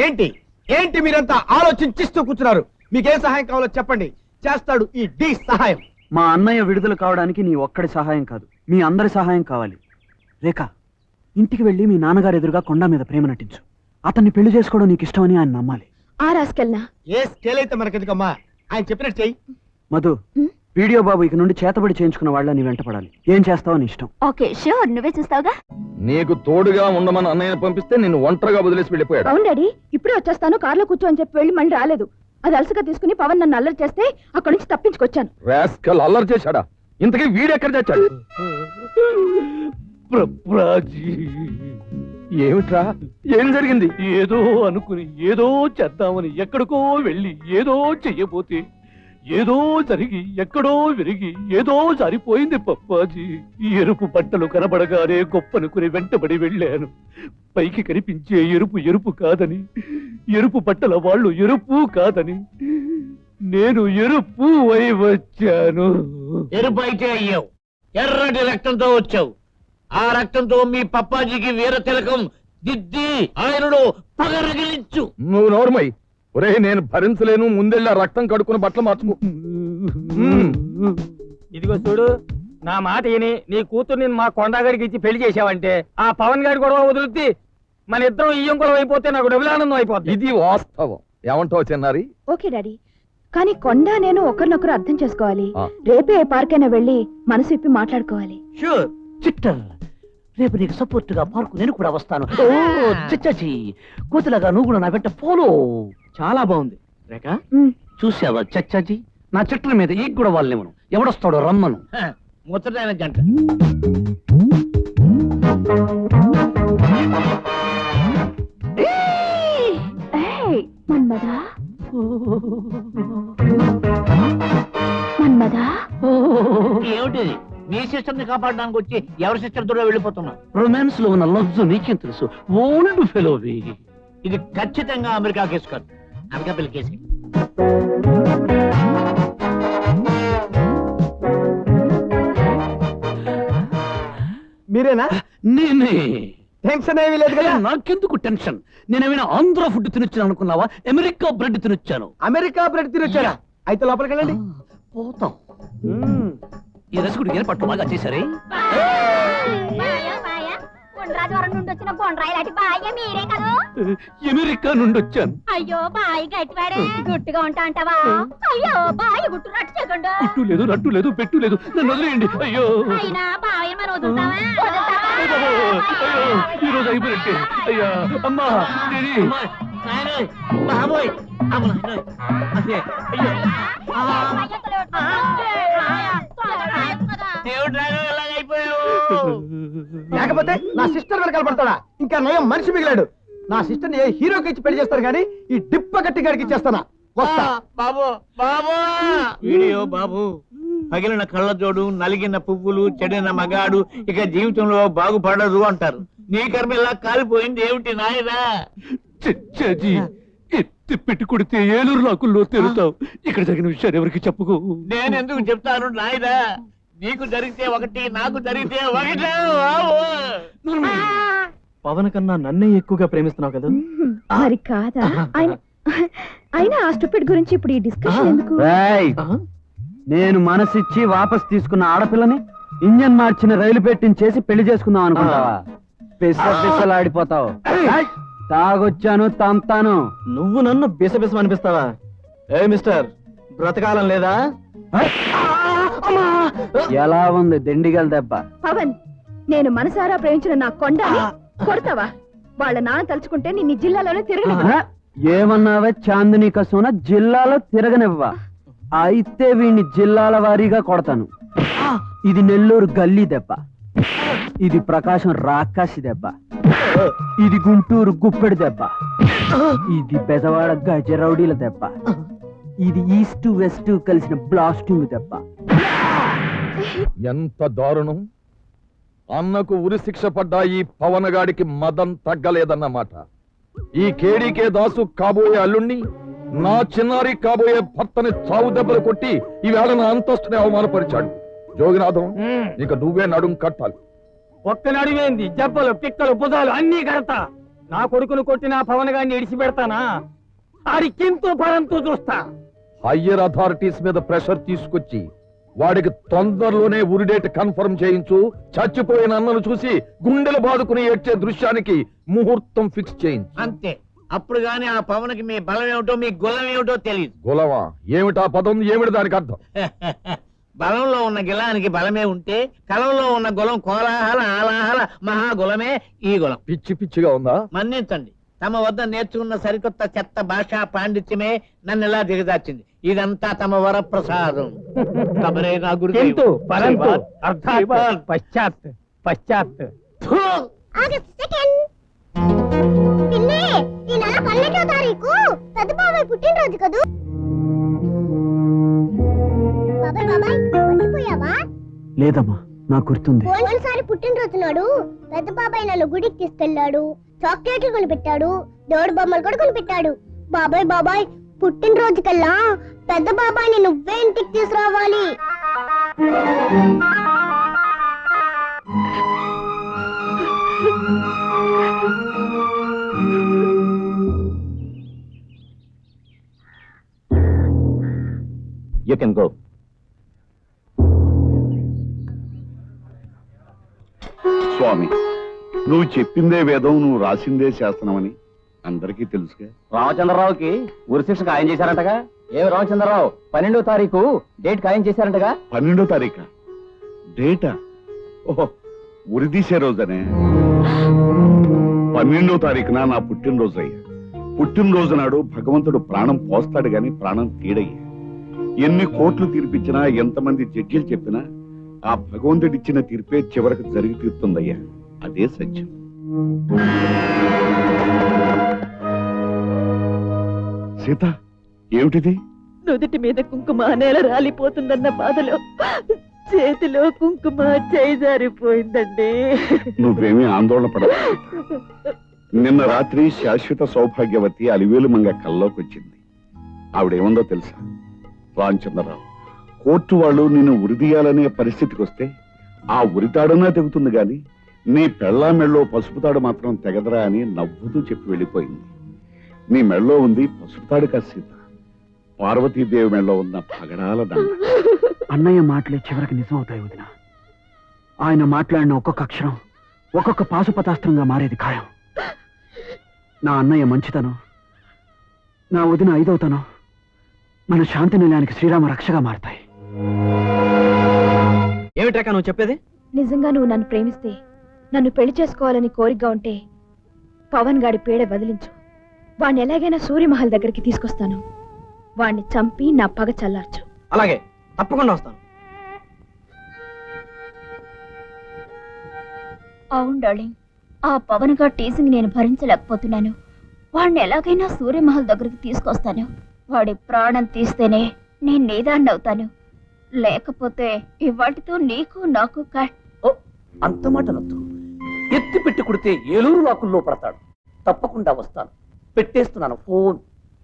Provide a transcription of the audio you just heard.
ఏంటి ఏంటి మీరంతా ఆలోచించిస్తూ కూర్చున్నారు? మీకేం సహాయం కావాలో చెప్పండి, చేస్తాడు ఈ డి సహాయం. మా అన్నయ్య విడుదల కావడానికి నీ ఒక్కడి సహాయం కాదు, మీ అందరి సహాయం కావాలి. రేఖ, ఇంటికి వెళ్ళి మీ నాన్నగారు ఎదురుగా కొండ మీద ప్రేమ నటించు. అతన్ని పెళ్లి చేసుకోవడం నీకు ఇష్టమని ఆయన నమ్మాలి. ఆ రాసుకెళ్ళనా? ఏ స్కేల్ అయితే మనకెందుకమ్మా, ఆయన చెప్పినట్టు చెయ్యి. మధు, వీడియో బాబు ఇక నుండి చేతబడి చేయించుకున్న వాళ్ళ నీ వెంట పడాలి. ఏం చేస్తావో నీ ఇష్టం. ఓకే షూర్, నువ్వే చూస్తావుగా. నీకు తోడుగా ఉండమని అన్నయ్య పంపిస్తే నిన్ను ఒంటరిగా వదిలేసి వెళ్ళిపోయాడు. అవును డాడీ, ఇప్పుడే వచ్చేస్తాను, కార్లో కూర్చో అని చెప్పి వెళ్ళి మళ్ళీ రాలేదు. అది అలసగా తీసుకుని పవన్ నన్ను అల్లరి చేస్తే అక్కడి నుంచి తప్పించుకొచ్చాను. రాస్కల్ అల్లరి చేశాడా? ఇంతకీ వీడెక్కడ తెచ్చాడు? ఏమిట్రా, ఏం జరిగింది? ఏదో అనుకుని ఏదో చేద్దామని ఎక్కడికో వెళ్ళి ఏదో చెయ్యబోతే ఏదో జరిగి ఎక్కడో విరిగి ఏదో సరిపోయింది పప్పాజీ. ఎరుపు బట్టలు కనబడగానే గొప్పనుకుని వెంటబడి వెళ్ళాను. పైకి కనిపించే ఎరుపు ఎరుపు కాదని, ఎరుపు బట్టల వాళ్ళు ఎరుపు కాదని, నేను ఎరుపు అయి వచ్చాను. ఎరుపు అయితే అయ్యావు, ఎర్రటి రక్తంతో వచ్చావు. ఆ రక్తంతో మీ పప్పాజీకి వీర తిలకం దిద్ది ఆయనలో పగరగిలించు. నువ్వు నోర్మై. ఒరే, నేను భరించలేను, ముందెళ్ళి ఆ రక్తం కడుక్కుని బట్టలు మార్చుకో. ఇదిగో చూడు, నా మాట విని నీ కూతుర్ని మా కొండగాడికి ఇచ్చి పెళ్లి చేసావంటే ఆ పవన్ గారి గొడవ వదులుతి మన ఇద్దరం ఇయ్యం గొడవ అయిపోతే నాకు డబ్బులానందం అయిపోతుంది. ఇది వాస్తవం. ఏమంటావు చిన్నారి? ఓకే డాడీ, కానీ కొండ నేను ఒకరినొకరు అర్థం చేసుకోవాలి. ఆ. రేపే ఏ పార్కైనా వెళ్ళి మనసు ఇప్పి మాట్లాడుకోవాలి. షూర్ చిట్టర్, రేపు నీకు సపోర్ట్ గా పార్కు నేను కూడా వస్తాను. ఓ చిచ్చాచి, కోతులాగా నువ్వు కూడా నా వెంట ఫాలో. చాలా బాగుంది రేఖ. చూసావా చచ్చాజీ, నా చెట్ల మీద ఈ కూడా వాళ్ళేమను ఎవడొస్తాడో రమ్మను. ముచ్చటైన జంట. మన్మదా మన్మదా, ఏమిటిది? మీ సిస్టర్ ని కాపాడడానికి వచ్చి ఎవరి సిస్టర్ దూరం వెళ్ళిపోతున్నా? రొమాన్స్ లో ఉన్న లవ్స్ నీకేం తెలుసు? ఓల్డ్ ఫెలోవి. ఇది ఖచ్చితంగా అమెరికా కేసు కాదు, అనకాపల్లి కేసు. మీరేనా? నేనే. టెన్షన్ ఏమీ లేదు కదా? నాకెందుకు టెన్షన్? నేనేమైనా ఆంధ్ర ఫుడ్ తినొచ్చాను అనుకున్నావా? అమెరికా బ్రెడ్ తినొచ్చాను. అమెరికా బ్రెడ్ తినొచ్చారా? అయితే లోపలికి వెళ్ళండి. పోతాం. ఈ రసగుడు ఏర్పాట్లు బాగా చేశారే. అమెరికా నుండి వచ్చాను. అయ్యో బాయ్ గట్టివాడే, గుట్టుగా ఉంటా అంటావా? అయ్యో బాయ్ గుట్టు రట్టు చేయకుండా. గుట్టు లేదు, రట్టు లేదు, పెట్టు లేదు, నన్ను వదిలేయండి. అయ్యో అయినా బాయ్ మనం వదులుతావా? ఈ రోజు అయిపోయినట్టే. అయ్యా అమ్మా, బాబోయ్, లేకపోతే నా సిస్టర్ వెనకాల పడతాడా? ఇంకా నయం మనిషి మిగిలాడు. నా సిస్టర్ ని ఏ హీరోకి ఇచ్చి పెళ్లి చేస్తారు కానీ ఈ డిప్ప గట్టి గారికి ఇచ్చేస్తానా? వస్తా. బాబు బాబు వీడియో బాబు. పగిలిన కళ్ళ జోడు, నలిగిన పువ్వులు, చెడిన మగాడు ఇక జీవితంలో బాగుపడదు అంటారు. నీ కర్మ ఇలా కాలిపోయింది ఏమిటి నాయనా? చచ్చాజీ, ఎత్తి పెట్టి కొడితే ఏలూరు లాకుల్లో తెలుతావు. ఇక్కడ జరిగిన విషయాన్ని ఎవరికి చెప్పుకో. నేను ఎందుకు చెప్తాను నాయనా? నీకు జరిగితే ఒకటి, నాకు జరిగితే ఒకటి. పవన్ కన్నా నన్నే ఎక్కువగా ప్రేమిస్తున్నావు కదా? మరి కాదా? అయినా ఆ స్టూపిడ్ గురించి ఇప్పుడు ఈ డిస్కషన్ ఎందుకు? నేను మనసిచ్చి వాపస్ తీసుకున్న ఆడపిల్లని ఇంజన్ మార్చిన రైలు పెట్టించేసి పెళ్లి చేసుకుందాం అనుకుంటావా? పిసలాడిపోతావు. తాగొచ్చాను, తంతాను. నువ్వు నన్ను బిసబిసం అనిపిస్తావా? ఏ మిస్టర్, బ్రతకాలం లేదా? ఎలా ఉంది దిండిగల దెబ్బ? పవన్, నేను మనసారా ప్రేమించిన నా కొండని కొడతావా? వాళ్ళ నాన్న తలుచుకుంటే నిన్ను జిల్లాలోనే తిరగనివ్వను. ఏమన్నావే చాందిని కసోన? జిల్లాలో తిరగనివ్వా? అయితే వీణ్ణి జిల్లాల వారీగా కొడతాను. ఇది నెల్లూరు గల్లీ దెబ్బ, ఇది ప్రకాశం రాకాసి దెబ్బ, ఇది గుంటూరు గుప్పెడి దెబ్బ, ఇది బెజవాడ గజరౌడీల దెబ్బ, ఇది ఈస్ట్ వెస్ట్ కలిసిన బ్లాస్టింగ్ దెబ్బ. ఎంత దారుణం! అన్నకు ఉరి శిక్ష పడ్డా ఈ పవన్ గాడికి మదం తగ్గలేదన్నమాట. ఈ కేడీకే దాసు కాబోయే అల్లుణ్ణి, నా చిన్నారి కాబోయే భర్తని చావు దెబ్బలు కొట్టి ఈవేళ నా అంతస్తుని అవమానపరిచాడు. జోగినాథం, ఇక నువ్వే నడుం కట్టాలి. ఒక్క నడివేంది, జబ్బలు, పిక్కలు, బుధాలు అన్ని కడతా. నా కొడుకును కొట్టిన పవన్ గారిని ఇడిచిపెడతానా? ఆడికింతో పరంతో చూస్తా. హయ్యర్ అథారిటీస్ మీద ప్రెషర్ తీసుకొచ్చి వాడికి తొందరలోనే ఉరిడేట్ కన్ఫర్మ్ చేయించు. చచ్చిపోయిన అన్నను చూసి గుండెలు బాదుకుని ఏడ్చే దృశ్యానికి ముహూర్తం ఫిక్స్ చేయించు. అంతే. అప్పుడు గాని ఆ పవన్కి మీ బలం ఏమిటో మీ గులం ఏమిటో తెలియదు. గులవా? ఏమిటా పదం? ఏమిటి దానికి అర్థం? బలంలో ఉన్న గిలానికి బలమే ఉంటే కలంలో ఉన్న గులం కోలాహల ఆలాహల మహాగులమే ఈ గులం. పిచ్చి పిచ్చిగా ఉందా? మన్నించండి, తమ వద్ద నేర్చుకున్న సరికొత్త చెత్త భాషా పాండిత్యమే నన్ను ఇలా దిగదార్చింది. ఇదంతా తమ వరప్రసాదం. తమరే నా కింతు పరంతు గురు. అర్థాత్ పశ్చాత్ పశ్చాత్. August second. పిన్ని, ఈ నెల 12వ తారీఖు పెద్ద బాబాయ్ పుట్టినరోజు కదూ. బాబాయ్ బాబాయ్ మర్చిపోయావా? లేదమ్మా, నాకు గుర్తుంది. పోయినసారి పుట్టినరోజు నాడు పెద్ద బాబాయ్ నన్ను గుడికి తీసుకెళ్లాడు, చాక్లెట్లు కొనిపెట్టాడు, దేవుడు బొమ్మలు కూడా కొనిపెట్టాడు. బాబాయ్ బాబాయ్ పుట్టినరోజు కల్లా పెద్ద బాబాయ్ని నువ్వే ఇంటికి తీసుకురావాలి. You can go. స్వామి, నువ్వు చెప్పిందే వేదం, నువ్వు రాసిందే శాస్త్రమని అందరికీ తెలుసుగా. రామచంద్రరావుకి ఉరిశిక్ష ఖాయం చేశారంటగా? ఏమి రామచంద్రరావు, 12వ తారీఖు డేట్ ఖాయం చేశారంటగా? 12వ తారీఖా? డేటా? ఓహో, ఉరిదీసే రోజనే. 12వ తారీఖున నా పుట్టినరోజు అయ్యా. పుట్టినరోజు నాడు భగవంతుడు ప్రాణం పోస్తాడు గాని ప్రాణం తీడయ్యా. ఎన్ని కోట్లు తీర్పిచ్చినా, ఎంతమంది జడ్జీలు చెప్పినా ఆ భగవంతుడిచ్చిన తీర్పే చివరికి జరిగి తీరుతుందయ్యా. అదే సత్యం. సీత, ఏమిటిది? నుదుటి మీద కుంకుమ నేల రాలిపోతుందన్న బాధలో చేతిలో కుంకుమ చేయి జారిపోయిందండి. నువ్వేమీ ఆందోళన పడవు సీత. నిన్న రాత్రి శాశ్వత సౌభాగ్యవతి అలివేలు మంగ కల్లోకి వచ్చింది. ఆవిడేముందో తెలుసా? రామచంద్రరావు, కోర్టు వాళ్ళు నిన్ను ఉరిదీయాలనే పరిస్థితికి వస్తే ఆ ఉరితాడన్నా తెగుతుంది గాని నీ పెళ్ళా మెళ్ళో పసుపుతాడు మాత్రం తెగదరా అని నవ్వుతూ చెప్పి వెళ్ళిపోయింది. నీ మెళ్ళో ఉంది పసుపుతాడు కాదు సీత, పార్వతీదేవి మెళ్ళో ఉన్న పగడాల దండ. అన్నయ్య మాటలే చివరికి నిజమవుతాయి వదిన. ఆయన మాట్లాడిన ఒక్కొక్క అక్షరం ఒక్కొక్క పాశుపతాస్త్రంగా మారేది ఖాయం. నా అన్నయ్య మంచితనం, నా వదిన ఐదవుతాను మన శాంతి నిలయానికి శ్రీరామ రక్షగా మారతాయి. ఏమిట్రాక నువ్వు చెప్పేది? నిజంగా నువ్వు నన్ను ప్రేమిస్తే, నన్ను పెళ్లి చేసుకోవాలని కోరికగా ఉంటే పవన్ గాడి పీడ వదిలించు. వాణ్ణి ఎలాగైనా సూర్యమహల్ దగ్గరికి తీసుకొస్తాను. వాణ్ణి చంపి నా పగ చల్లార్చు. అలాగే, తప్పకుండా వస్తాను. అవును డార్లింగ్, ఆ పవన్ గా టీజింగ్ నేను భరించలేకపోతున్నాను. వాడిని ఎలాగైనా సూర్యమహల్ దగ్గరికి తీసుకొస్తాను. వాడి ప్రాణం తీస్తేనే నేను నీదాన్ని అవుతాను. లేకపోతే ఇవాటితో నీకు నాకు అంత మాట నొద్దు. ఎత్తి పెట్టి కుడితే ఏలూరు వాకుల్లో పడతాడు. తప్పకుండా వస్తాను. పెట్టేస్తున్నాను ఫోన్.